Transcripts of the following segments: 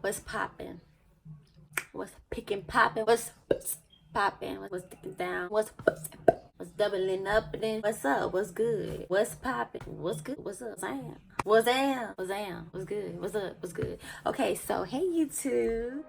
What's popping? What's picking popping? What's popping? What's sticking down? What's doubling up? And then what's up? What's good? What's popping? What's good? What's up? Sam. What's down? What's down? What's good? What's up? What's good? Okay, so hey YouTube.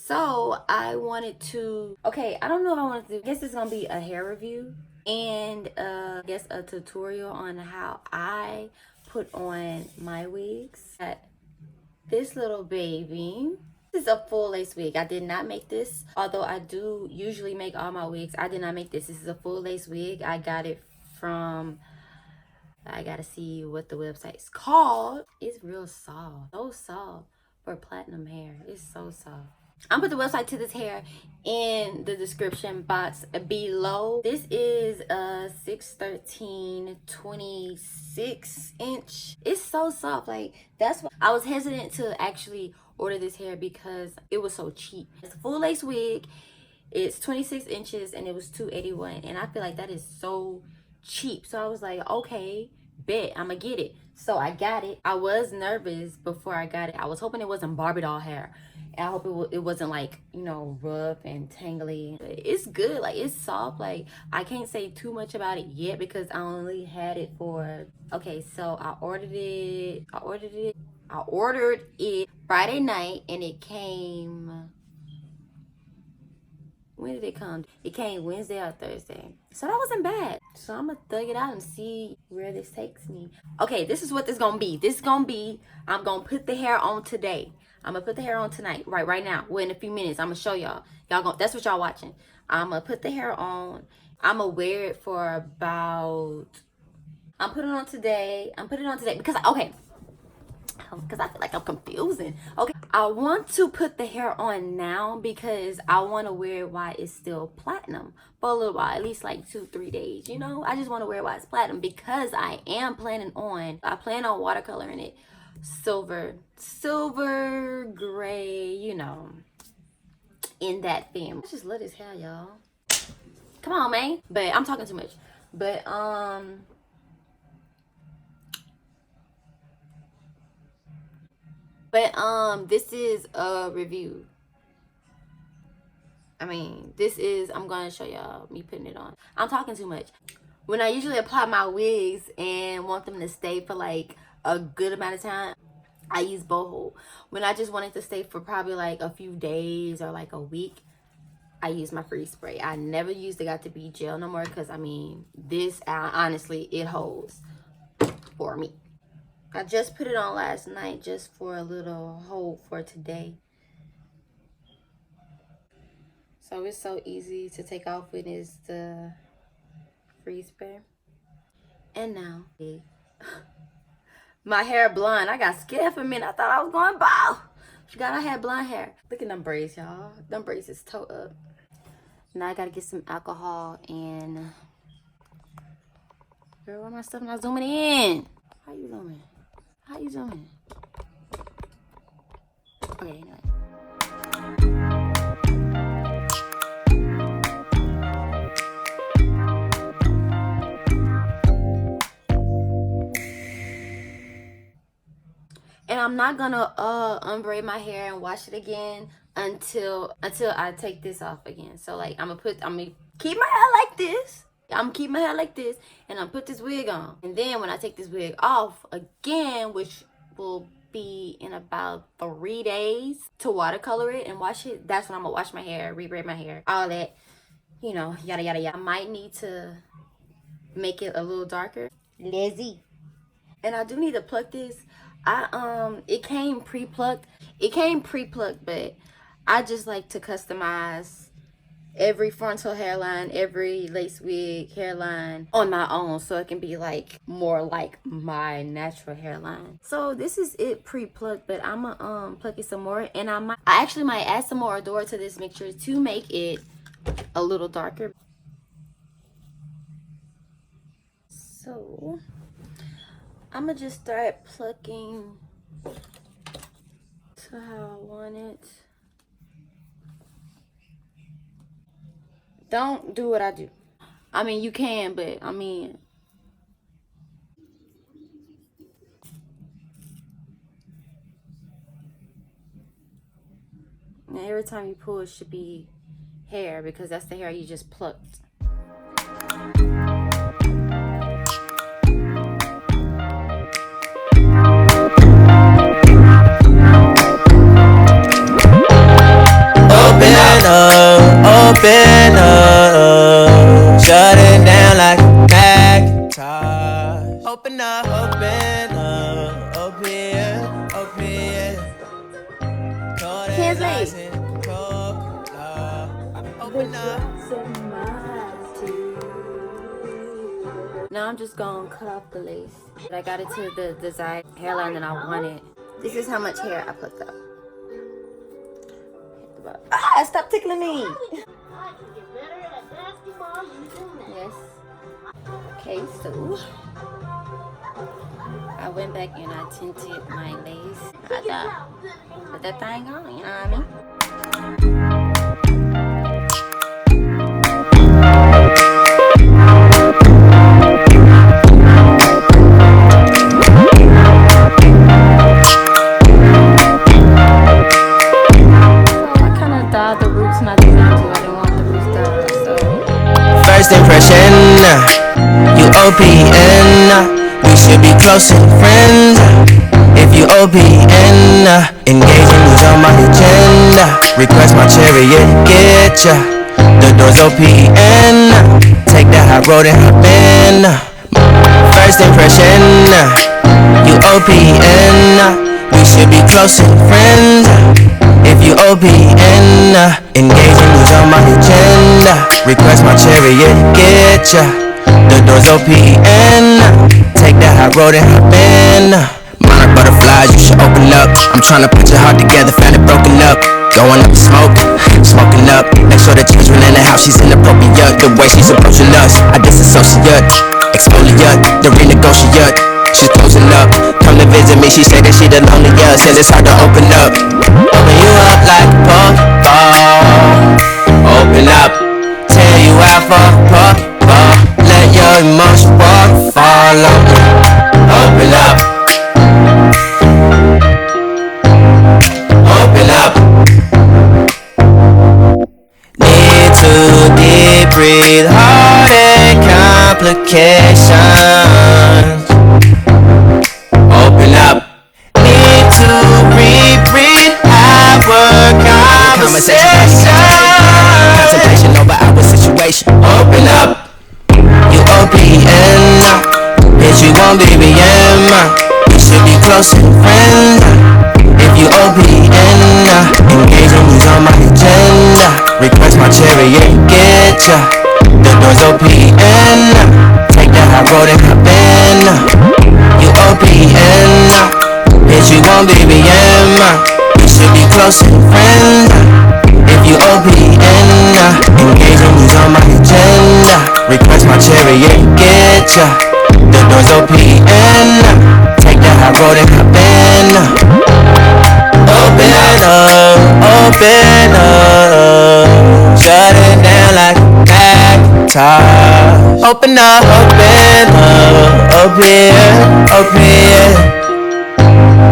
So I wanted to, I don't know if I wanted to, I guess it's gonna be a hair review and I guess a tutorial on how I put on my wigs. This little baby, this is a full lace wig. I did not make this, although I do usually make all my wigs. I did not make this. This is a full lace wig. I got it from, I gotta see what the website's called. It's real soft, so soft for platinum hair. It's so soft. I'm gonna put the website to this hair in the description box below. This is a 613 26-inch. It's so soft. Like, that's what I was hesitant to actually order this hair because it was so cheap. It's a full lace wig. It's 26 inches and it was $281, and I feel like that is so cheap. So I was like, okay, bet I'm gonna get it. So I got it. I was nervous before I got it. I was hoping it wasn't Barbie doll hair. And I hope it wasn't like, you know, rough and tangly. It's good. Like, it's soft. Like, I can't say too much about it yet because I only had it for, okay, so I ordered it Friday night, and it came, when did it come? It came Wednesday or Thursday. So that wasn't bad. So I'm gonna thug it out and see where this takes me. Okay, this is what this gonna be. This gonna be, I'm gonna put the hair on today. I'm gonna put the hair on tonight, right now. Well, in a few minutes, I'm gonna show y'all. That's what y'all watching. I'm gonna put the hair on. I'm gonna wear it for about, I'm putting it on today. Because, okay, because I feel like I'm confusing. Okay, I want to put the hair on now because I want to wear it while it's still platinum for a little while, at least like 2-3 days, you know. I just want to wear it while it's platinum because I plan on watercoloring it silver gray, you know, in that theme. Let's just let his hair, y'all. Come on, man. But I'm talking too much. But this is a review. I mean, I'm gonna show y'all me putting it on. I'm talking too much. When I usually apply my wigs and want them to stay for like a good amount of time, I use boho. When I just want it to stay for probably like a few days or like a week, I use my freeze spray. I never use the GOT2B gel no more because, I mean, this, honestly, it holds for me. I just put it on last night just for a little hold for today. So it's so easy to take off with is the freeze spray. And now, my hair blonde. I got scared for a minute. I thought I was going bald. Forgot I had blonde hair. Look at them braids, y'all. Them braids is toe up. Now I gotta get some alcohol and, girl, where my stuff not zooming in? How you zooming? Okay, anyway. And I'm not gonna unbraid my hair and wash it again until I take this off again. So like I'm gonna keep my hair like this. I'm gonna keep my hair like this, and I'm put this wig on. And then when I take this wig off again, which will be in about 3 days, to watercolor it and wash it, that's when I'm gonna wash my hair, rebraid my hair, all that, you know, yada yada yada. I might need to make it a little darker. Lazy. And I do need to pluck this. It came pre-plucked. But I just like to customize every frontal hairline, every lace wig hairline on my own, so it can be like more like my natural hairline. So this is it pre-plucked, but I'm gonna pluck it some more, and I actually might add some more Adora to this mixture to make it a little darker. So I'm gonna just start plucking to how I want it. Don't do what I do. I mean, you can, but I mean, every time you pull, it should be hair because that's the hair you just plucked. Open up, shut it down like a Macintosh. Open up, open Translate. Open up. Now I'm just gonna cut off the lace. But I got it to the desired hairline that I wanted. This is how much hair I plucked up. Ah, stop tickling me. Yes. Okay, so I went back and I tinted my lace. I thought, put that thing on, you know what I mean? First impression, you OPN. We should be closer friends. If you OPN, engaging is on my agenda. Request my chariot, get ya. The door's OPN. Take that high road and hop in. First impression, you OPN. We should be closer friends. If you OPN, engaging is on my agenda. Request my chariot, get ya. The door's OPN. Take that high road and hop in. Monarch butterflies, you should open up. I'm tryna put your heart together, found it broken up. Going up in smoke, smoking up. Make sure the children in the house, she's inappropriate. The way she's approaching us, I disassociate. Exfoliate, the renegotiate. She's closing up, come to visit me. She said that she the loneliest, and it's hard to open up. Open you up like a puff. Open up, tear you out for a puff. Let your emotions fall on me. Open up. Open up. Need to deep breathe, heartache complications. Open up. Need to reread our conversation. Contemplation over our situation. Open up. You OPN. Bitch, you gon' BBM. We should be closer friends. If you OPN, engaging is on my agenda. Request my chariot, get ya. The door's OPN. Take that high road and hop in. You OPN, bitch, you gon' BBM. We should be closer friends. If you OPN, engaging is on my agenda. Request my chariot, get ya. The door's OPN. Take that high road and hop in. Open up, shut it down like a Macintosh. Open up, open.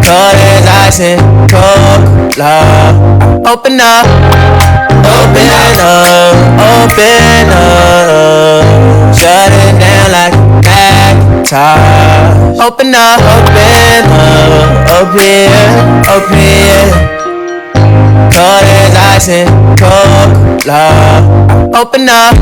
Cold as ice and Coca-Cola. Open up, shut it down like a Macintosh. Open up, open. Cold as ice and Coca-Cola. Open up.